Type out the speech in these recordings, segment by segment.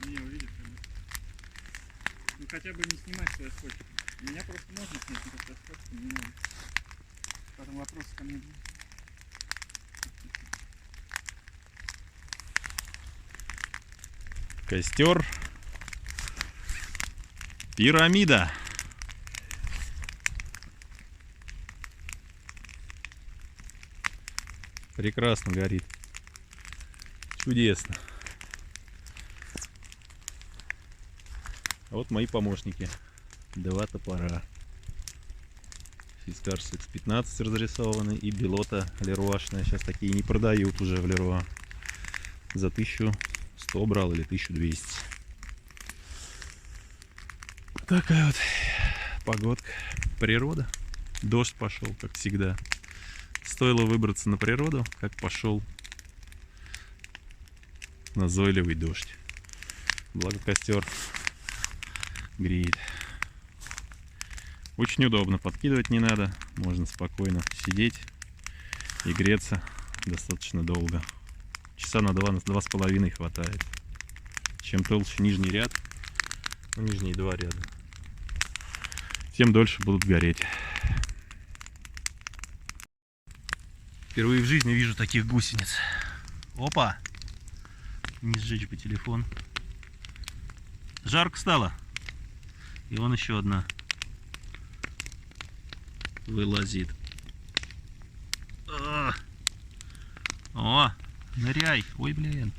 меня увидят. Ну хотя бы не снимать свои скотчи. Меня просто можно снять, но со скотчем не надо. Потом вопросы ко мне будут. Костер. Пирамида. Прекрасно горит. Чудесно. А вот мои помощники. Два топора. Фискарс X15 разрисованы и Белота леруашная. Сейчас такие не продают уже в Леруа. За 1100 брал или 1200. Такая вот погодка. Природа. Дождь пошел, как всегда. Стоило выбраться на природу, как пошел назойливый дождь. Благо костер греет. Очень удобно, подкидывать не надо. Можно спокойно сидеть и греться достаточно долго. Часа на 2-2,5 хватает. Чем толще нижний ряд, ну, нижние два ряда, тем дольше будут гореть. Впервые в жизни вижу таких гусениц. Опа! Не сжечь бы телефон. Жарко стало. И вон еще одна вылазит. О, ныряй. Ой, блин.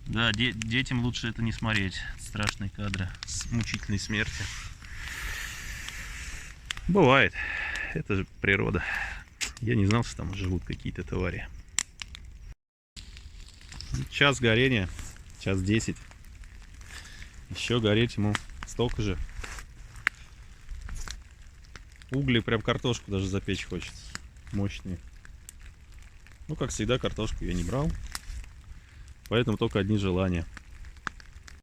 Да, детям лучше это не смотреть. Страшные кадры с мучительной смерти. Бывает. Это же природа. Я не знал, что там живут какие-то твари. Час горения. Час 10. Еще гореть ему столько же. Угли, прям картошку даже запечь хочется. Мощные. Ну, как всегда, картошку я не брал. Поэтому только одни желания.